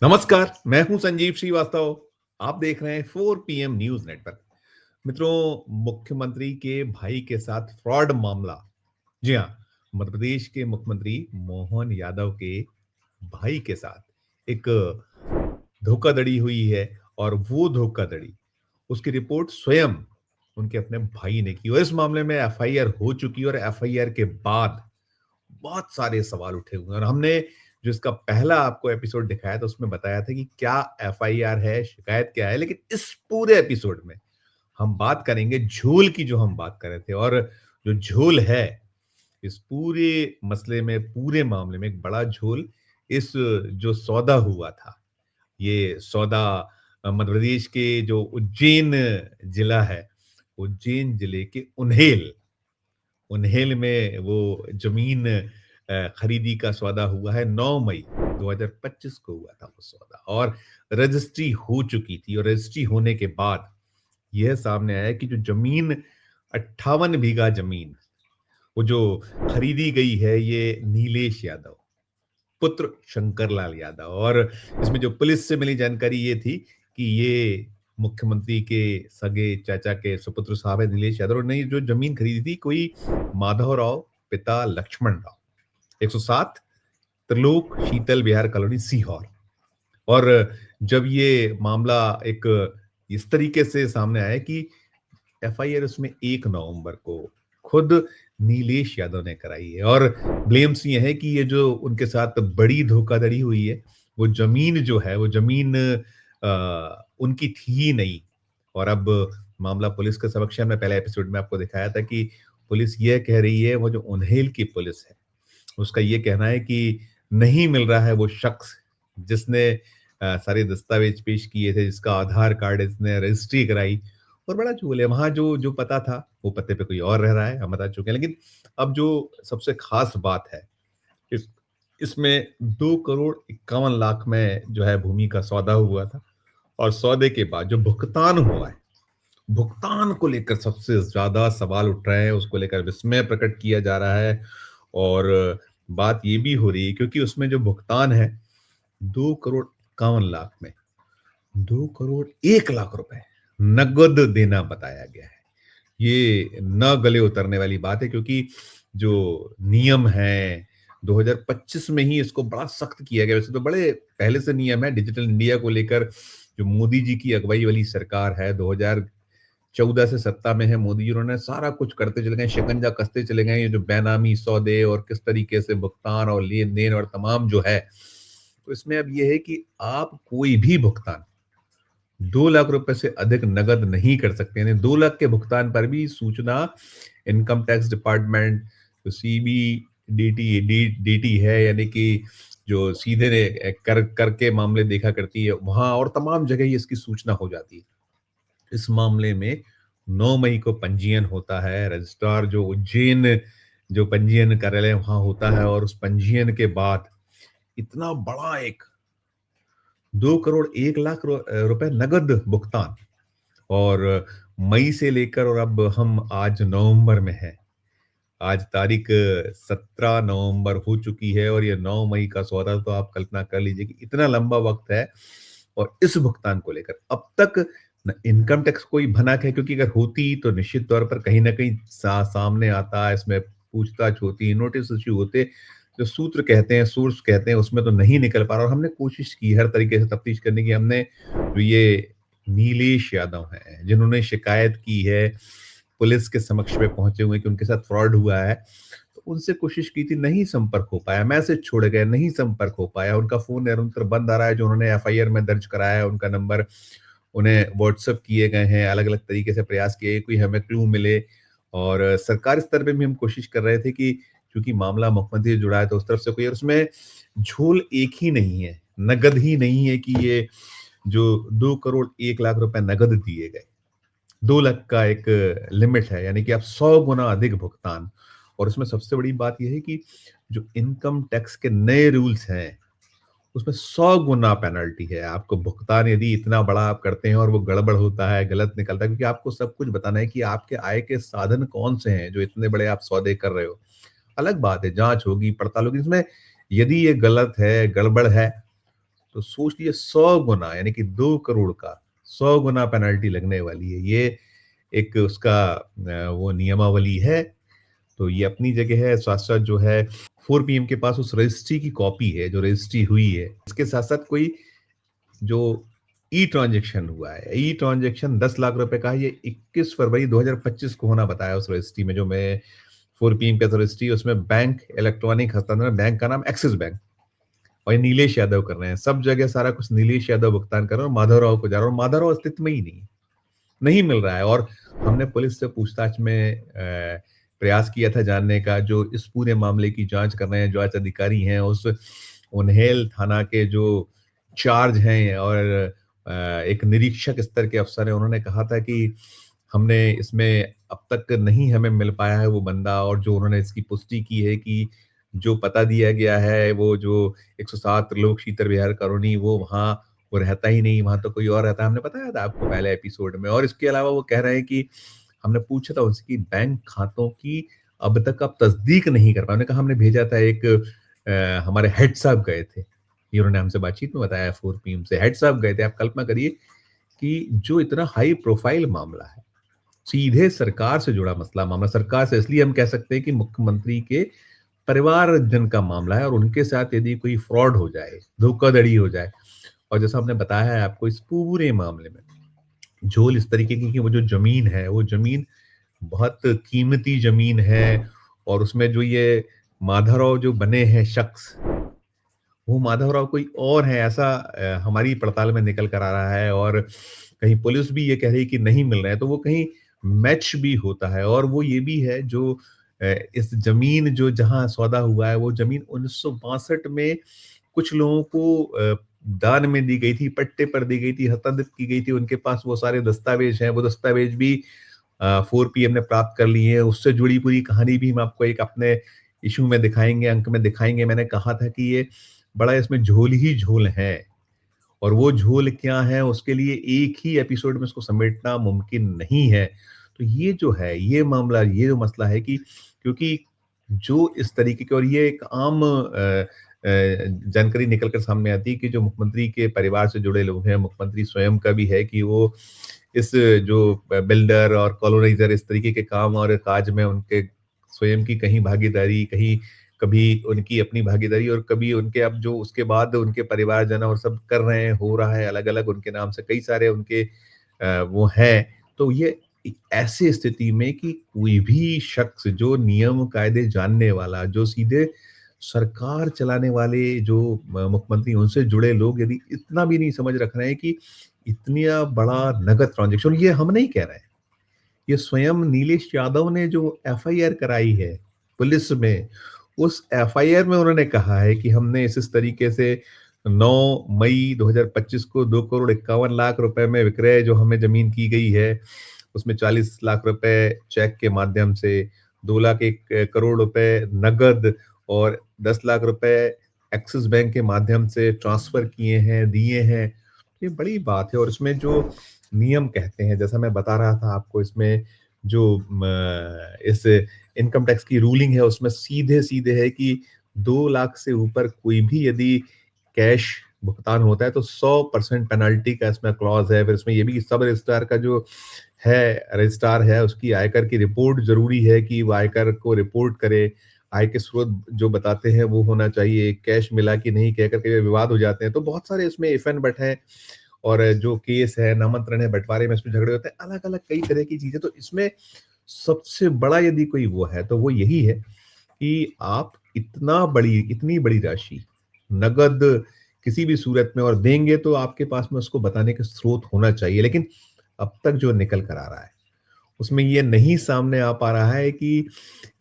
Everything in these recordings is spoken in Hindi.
नमस्कार, मैं हूं संजीव श्रीवास्तव। आप देख रहे हैं 4 PM न्यूज नेटवर्क। मित्रों, मुख्यमंत्री के भाई के साथ फ्रॉड मामला। जी हां, मध्य प्रदेश के मुख्यमंत्री मोहन यादव के भाई के साथ एक धोखाधड़ी हुई है और वो धोखाधड़ी उसकी रिपोर्ट स्वयं उनके अपने भाई ने की और इस मामले में एफआईआर हो चुकी है और एफआईआर के बाद बहुत सारे सवाल उठे हुए हैं और हमने जो इसका पहला आपको एपिसोड दिखाया था उसमें बताया था कि क्या एफआईआर है, शिकायत क्या है, लेकिन इस पूरे एपिसोड में हम बात करेंगे झोल की, जो हम बात कर रहे थे। और जो झोल है इस पूरे मसले में, पूरे मामले में एक बड़ा झोल, इस जो सौदा हुआ था, ये सौदा मध्य प्रदेश के जो उज्जैन जिला है, उज्जैन जिले के उन्हेल उन्हेल में वो जमीन खरीदी का सौदा हुआ है। 9 मई 2025 को हुआ था वो सौदा और रजिस्ट्री हो चुकी थी और रजिस्ट्री होने के बाद यह सामने आया कि जो जमीन 58 बीघा जमीन वो जो खरीदी गई है, ये नीलेश यादव पुत्र शंकरलाल यादव। और इसमें जो पुलिस से मिली जानकारी ये थी कि ये मुख्यमंत्री के सगे चाचा के सुपुत्र साहब है नीलेश यादव। ने जो जमीन खरीदी थी कोई माधव राव पिता लक्ष्मण राव, 107 त्रिलोक शीतल विहार कॉलोनी सीहोर। और जब ये मामला एक इस तरीके से सामने आया कि एफआईआर उसमें 1 नवंबर को खुद नीलेश यादव ने कराई है और ब्लेम्स ये है कि ये जो उनके साथ बड़ी धोखाधड़ी हुई है, वो जमीन जो है वो जमीन उनकी थी ही नहीं। और अब मामला पुलिस के समक्ष है। मैं पहले एपिसोड में आपको दिखाया था कि पुलिस ये कह रही है, वो जो उन्हेल की पुलिस है उसका ये कहना है कि नहीं मिल रहा है वो शख्स जिसने सारे दस्तावेज पेश किए थे, जिसका आधार कार्ड इसने रजिस्ट्री कराई। और बड़ा झोल है, वहां जो जो पता था वो पते पे कोई और रह रहा है, हम बता चुके हैं। लेकिन अब जो सबसे खास बात है, इस इसमें 2 करोड़ 51 लाख में जो है भूमि का सौदा हुआ था और सौदे के बाद जो भुगतान हुआ है, भुगतान को लेकर सबसे ज्यादा सवाल उठ रहे हैं, उसको लेकर विस्मय प्रकट किया जा रहा है। और बात ये भी हो रही है क्योंकि उसमें जो भुगतान है 2 करोड़ 51 लाख में 2 करोड़ 1 लाख रुपए नगद देना बताया गया है। ये न गले उतरने वाली बात है क्योंकि जो नियम है 2025 में ही इसको बड़ा सख्त किया गया। वैसे तो बड़े पहले से नियम है डिजिटल इंडिया को लेकर। जो मोदी जी की अगुवाई वाली सरकार है, 2014 से सत्ता में है मोदी जी, उन्होंने सारा कुछ करते चले गए, शिकंजा कसते चले गए। ये जो बेनामी सौदे और किस तरीके से भुगतान और लेन देन और तमाम जो है, तो इसमें अब ये है कि आप कोई भी भुगतान 2 लाख रुपए से अधिक नगद नहीं कर सकते। यानी 2 लाख के भुगतान पर भी सूचना इनकम टैक्स डिपार्टमेंट, जो सीबीडीटी डीटी है, यानी कि जो सीधे कर के मामले देखा करती है, वहां और तमाम जगह ही इसकी सूचना हो जाती है। इस मामले में 9 मई को पंजीयन होता है। रजिस्ट्रार जो उज्जैन जो पंजीयन कार्यालय वहां होता है और उस पंजीयन के बाद इतना बड़ा एक 2 करोड़ 1 लाख रुपए नगद भुगतान। और मई से लेकर और अब हम आज नवंबर में हैं। आज तारीख 17 नवंबर हो चुकी है और ये 9 मई का सौदा, तो आप कल्पना कर लीजिए कि इतना लंबा वक्त है। और इस भुगतान को लेकर अब तक न इनकम टैक्स कोई भनक है, क्योंकि अगर होती तो निश्चित तौर पर कहीं ना कहीं सामने आता, इसमें पूछताछ होती, नोटिस इश्यू होते। जो सूत्र कहते हैं, सोर्स कहते हैं, उसमें तो नहीं निकल पा रहा। और हमने कोशिश की हर तरीके से तफ्तीश करने की। हमने जो ये नीलेश यादव हैं जिन्होंने शिकायत की है, पुलिस के समक्ष में पहुंचे हुए कि उनके साथ फ्रॉड हुआ है, तो उनसे कोशिश की थी, नहीं संपर्क हो पाया, मैसेज छोड़े गए, नहीं संपर्क हो पाया। उनका फोन निरंतर बंद आ रहा है। जो उन्होंने एफआईआर में दर्ज कराया है उनका नंबर उन्हें व्हाट्सएप किए गए हैं, अलग अलग तरीके से प्रयास किए कोई हमें क्लू मिले। और सरकारी स्तर पे भी हम कोशिश कर रहे थे कि क्योंकि मामला मुख्यमंत्री से जुड़ा है तो उस तरफ से कोई, और उसमें झोल एक ही नहीं है, नगद ही नहीं है कि ये जो 2 करोड़ 1 लाख रुपए नगद दिए गए, 2 लाख का एक लिमिट है, यानी कि आप 100 गुना अधिक भुगतान। और उसमें सबसे बड़ी बात यह है कि जो इनकम टैक्स के नए रूल्स हैं उसमें 100 गुना पेनल्टी है। आपको भुगतान यदि इतना बड़ा आप करते हैं और वो गड़बड़ होता है, गलत निकलता है, क्योंकि आपको सब कुछ बताना है कि आपके आय के साधन कौन से हैं जो इतने बड़े आप सौदे कर रहे हो। अलग बात है, जांच होगी, पड़ताल होगी। इसमें यदि ये गलत है, गड़बड़ है, तो सोच लीजिए 100 गुना यानी कि 2 करोड़ का 100 गुना पेनल्टी लगने वाली है। ये एक उसका वो नियमावली है। तो ये अपनी जगह है, साथ-साथ जो है 4 पीएम के पास उस रजिस्ट्री की कॉपी है, जो रजिस्ट्री हुई है। इसके साथ-साथ कोई जो ई-ट्रांज़ैक्शन हुआ है, ई-ट्रांज़ैक्शन 10 लाख रुपए का है, ये 21 फरवरी 2025 को होना बताया उस रजिस्ट्री में, जो मैं 4 पीएम का जो रजिस्ट्री है, उसमें बैंक इलेक्ट्रॉनिक हस्तांतरण, बैंक का नाम एक्सिस बैंक और ये नीलेश यादव कर रहे हैं। सब जगह सारा कुछ नीलेश यादव भुगतान कर रहे हैं और माधवराव को जा रहा है और माधवराव अस्तित्व में ही नहीं है। नहीं मिल रहा है और हमने पुलिस से पूछताछ में प्रयास किया था जानने का, जो इस पूरे मामले की जांच कर रहे हैं, जांच अधिकारी हैं, उस उन्हेल थाना के जो चार्ज हैं और एक निरीक्षक स्तर के अफसर हैं, उन्होंने कहा था कि हमने इसमें अब तक नहीं हमें मिल पाया है वो बंदा और जो उन्होंने इसकी पुष्टि की है कि जो पता दिया गया है, वो जो 107 लोक शीतल विहार कॉलोनी, वो रहता ही नहीं, वहाँ तो कोई और रहता है। हमने बताया था आपको पहले एपिसोड में और इसके अलावा वो कह रहे हैं कि हमने पूछा था उसकी बैंक खातों की अब तक आप तस्दीक नहीं कर पाए। हमने कहा हमने भेजा था एक हमारे हेड साहब गए थे। ये उन्होंने हमसे बातचीत में बताया 4 पीएम से। हेड साहब गए थे। आप कल्पना करिए कि जो इतना हाई प्रोफाइल मामला है, सीधे सरकार से जुड़ा मामला सरकार से इसलिए हम कह सकते हैं कि मुख्यमंत्री के परिवारजन का मामला है और उनके साथ यदि कोई फ्रॉड हो जाए, धोखाधड़ी हो जाए और जैसा हमने बताया है आपको इस पूरे मामले में झोल इस तरीके की कि वो जो ज़मीन है, वो ज़मीन बहुत कीमती ज़मीन है और उसमें जो ये माधवराव जो बने हैं शख्स, वो माधवराव कोई और है ऐसा हमारी पड़ताल में निकल कर आ रहा है और कहीं पुलिस भी ये कह रही है कि नहीं मिल रहे हैं, तो वो कहीं मैच भी होता है और वो ये भी है जो इस ज़मीन जो जहाँ सौदा हुआ है, वो ज़मीन 1962 में कुछ लोगों को दान में दी गई थी, पट्टे पर दी गई थी, हस्तांतरित की गई थी, उनके पास वो सारे दस्तावेज़ हैं, वो दस्तावेज़ भी 4 पीएम ने प्राप्त कर लिए हैं, उससे जुड़ी पूरी कहानी भी हम आपको एक अपने इश्यू में दिखाएँगे, अंक में दिखाएँगे। मैंने कहा था कि ये बड़ा इसमें झोल ही झोल है और वो झोल क्या है, उसके लिए एक ही एपिसोड में उसको समेटना मुमकिन नहीं है। तो ये जो है, ये मामला, ये जो मसला है कि क्योंकि जो इस तरीके के और ये एक आम जानकारी निकल कर सामने आती है कि जो मुख्यमंत्री के परिवार से जुड़े लोग हैं, मुख्यमंत्री स्वयं का भी है कि वो इस जो बिल्डर और कॉलोनाइज़र इस तरीके के काम और काज में उनके स्वयं की कहीं भागीदारी, कहीं कभी उनकी अपनी भागीदारी और कभी उनके अब जो उसके बाद उनके परिवारजन और सब कर रहे हैं, हो रहा है अलग-अलग उनके नाम से कई सारे उनके वो हैं। तो ये ऐसी स्थिति में कि कोई भी शख्स जो नियम कायदे जानने वाला, जो सीधे सरकार चलाने वाले जो मुख्यमंत्री उनसे जुड़े लोग यदि इतना भी नहीं समझ रख रहे हैं कि इतना बड़ा नगद ट्रांज़ैक्शन ये हम नहीं कह रहे हैं। ये स्वयं नीलेश यादव ने जो एफआईआर कराई है पुलिस में, उस एफआईआर में उन्होंने कहा है कि हमने इस तरीके से 9 मई 2025 को 2 करोड़ 51 लाख रुपए में विक्रय जो हमें ज़मीन की गई है, उसमें 40 लाख रुपए चेक के माध्यम से, 2 लाख 1 करोड़ रुपए नकद और 10 लाख रुपए एक्सिस बैंक के माध्यम से ट्रांसफ़र किए हैं, दिए हैं। ये बड़ी बात है और इसमें जो नियम कहते हैं, जैसा मैं बता रहा था आपको इसमें जो इस इनकम टैक्स की रूलिंग है उसमें सीधे-सीधे है कि 2 लाख से ऊपर कोई भी यदि कैश भुगतान होता है तो 100% पेनल्टी का इसमें क्लॉज़ है। फिर इसमें ये भी कि सब रजिस्ट्रार का जो है रजिस्ट्रार है उसकी आयकर की रिपोर्ट ज़रूरी है कि वो आयकर को रिपोर्ट करे। आय के स्रोत जो बताते हैं वो होना चाहिए, कैश मिला कि नहीं कहकर के विवाद हो जाते हैं। तो बहुत सारे इसमें इफ एंड बट हैं और जो केस है, नामांतरण है, बँटवारे में इसमें झगड़े होते हैं, अलग-अलग कई तरह की चीज़ें। तो इसमें सबसे बड़ा यदि कोई वो है, तो वो यही है कि आप इतनी बड़ी राशि नकद किसी भी सूरत में और देंगे तो आपके पास में उसको बताने का स्रोत होना चाहिए। लेकिन अब तक जो निकल कर आ रहा है, उसमें ये नहीं सामने आ पा रहा है कि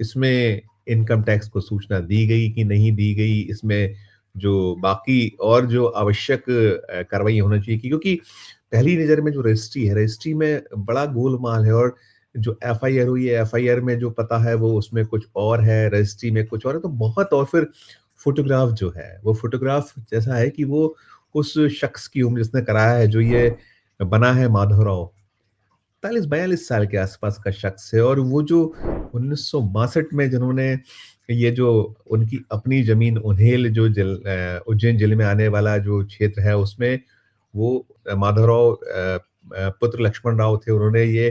इसमें इनकम टैक्स को सूचना दी गई कि नहीं दी गई, इसमें जो बाकी और जो आवश्यक कार्रवाई होना चाहिए क्योंकि पहली नज़र में जो रजिस्ट्री है, रजिस्ट्री में बड़ा गोलमाल है और जो एफआईआर हुई है, एफआईआर में जो पता है वो उसमें कुछ और है, रजिस्ट्री में कुछ और है, तो बहुत और फिर फ़ोटोग्राफ जो है, वो फ़ोटोग्राफ जैसा है कि वो उस शख्स की उम्र जिसने कराया है, जो ये बना है माधवराव, 41-42 साल के आसपास का शख्स है और वो जो 1962 में जिन्होंने ये जो उनकी अपनी ज़मीन उन्हेल जो उज्जैन जिले में आने वाला जो क्षेत्र है उसमें वो माधवराव पुत्र लक्ष्मण राव थे। उन्होंने ये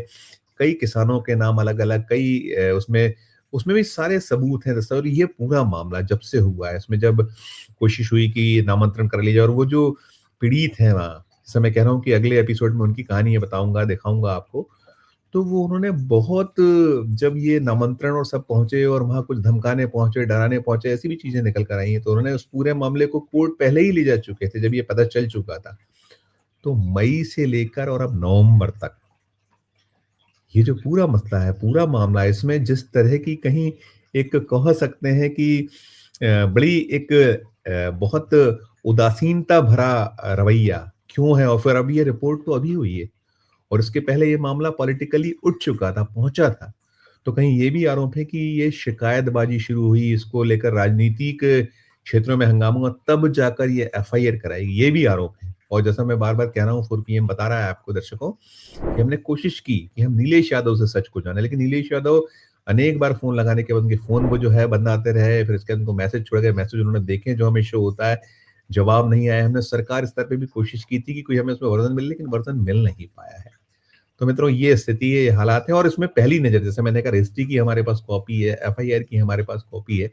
कई किसानों के नाम अलग-अलग कई उसमें उसमें भी सारे सबूत हैं दस्तावेज़। और ये पूरा मामला जब से हुआ है, इसमें जब कोशिश हुई कि नामांतरण कर लिया जाए और वो जो पीड़ित हैं वहाँ, जैसे मैं कह रहा हूँ कि अगले एपिसोड में उनकी कहानी बताऊँगा, दिखाऊँगा आपको। तो वो उन्होंने बहुत जब ये नामांतरण और सब पहुँचे और वहाँ कुछ धमकाने पहुँचे, डराने पहुँचे, ऐसी भी चीज़ें निकल कर आई हैं। तो उन्होंने उस पूरे मामले को कोर्ट पहले ही ले जा चुके थे, जब ये पता चल चुका था। तो मई से लेकर और अब नवंबर तक ये जो पूरा मसला है, पूरा मामला है, इसमें जिस तरह की कहीं एक कह सकते हैं कि बड़ी एक बहुत उदासीनता भरा रवैया क्यों है और फिर अब ये रिपोर्ट तो अभी हुई है और इसके पहले ये मामला पॉलिटिकली उठ चुका था, पहुँचा था। तो कहीं ये भी आरोप है कि ये शिकायतबाजी शुरू हुई, इसको लेकर राजनीतिक क्षेत्रों में हंगामा हुआ, तब जाकर ये एफआईआर कराई, ये भी आरोप है। और जैसा मैं बार-बार कह रहा हूँ, 4 पीएम बता रहा है आपको दर्शकों कि हमने कोशिश की कि हम नीलेश यादव से सच को जानें, लेकिन नीलेश यादव अनेक बार फ़ोन लगाने के बाद उनके फ़ोन वो जो है बंद आते रहे, फिर इसके बाद उनको मैसेज छोड़ गए, मैसेज उन्होंने देखे जो हमें शो होता है, जवाब नहीं आया। हमने सरकार स्तर पे भी कोशिश की थी कि कोई हमें उसमें वर्ज़न मिले, लेकिन वर्ज़न मिल नहीं पाया है। तो मित्रों ये स्थिति है, ये हालात हैं और इसमें पहली नज़र जैसे मैंने कहा रजिस्ट्री की हमारे पास कॉपी है, एफआईआर की हमारे पास कॉपी है,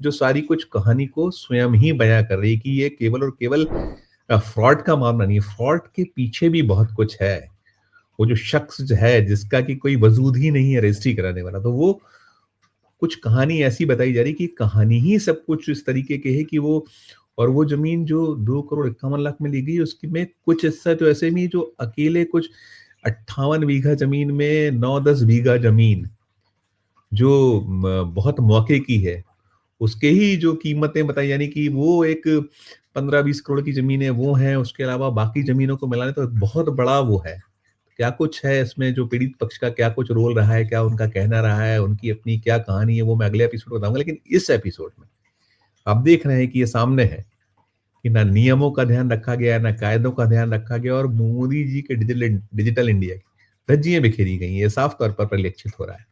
जो सारी कुछ कहानी को स्वयं ही बयाँ कर रही है कि ये केवल और केवल फ्रॉड का मामला नहीं है, फ्रॉड के पीछे भी बहुत कुछ है। वो जो शख्स जो है जिसका कि कोई वजूद ही नहीं है रजिस्ट्री कराने वाला, तो वो कुछ कहानी ऐसी बताई जा रही है कि कहानी ही सब कुछ इस तरीके की है कि वो और वो ज़मीन जो 2 करोड़ 51 लाख में ली गई उसकी में कुछ हिस्सा तो ऐसे भी है जो अकेले कुछ 58 बीघा ज़मीन में 9-10 बीघा ज़मीन जो बहुत मौके की है, उसके ही जो कीमतें बताई यानी कि वो एक 15-20 करोड़ की ज़मीनें वो हैं, उसके अलावा बाकी ज़मीनों को मिला लें तो एक बहुत बड़ा वो है। क्या कुछ है इसमें जो पीड़ित पक्ष का क्या कुछ रोल रहा है, क्या उनका कहना रहा है, उनकी अपनी क्या कहानी है, वो मैं अगले एपिसोड में बताऊँगा। लेकिन इस एपिसोड में आप देख रहे हैं कि ये सामने है कि ना नियमों का ध्यान रखा गया, ना कायदों का ध्यान रखा गया और मोदी जी के डिजिटल इंडिया की धज्जियाँ बिखेरी गई हैं। ये साफ तौर पर परिलक्षित हो रहा है।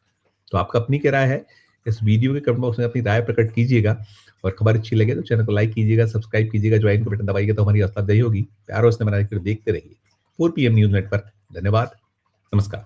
तो आपका अपनी क्या राय है? इस वीडियो के कमेंट बॉक्स में अपनी राय प्रकट कीजिएगा और खबर अच्छी लगे तो चैनल को लाइक कीजिएगा, सब्सक्राइब कीजिएगा, ज्वाइन का बटन दबाइएगा तो हमारी हौसला अफजाई होगी। प्यार और स्नेह बनाए रखिए, देखते रहिए 4 पीएम न्यूज़ नेटवर्क। धन्यवाद, नमस्कार।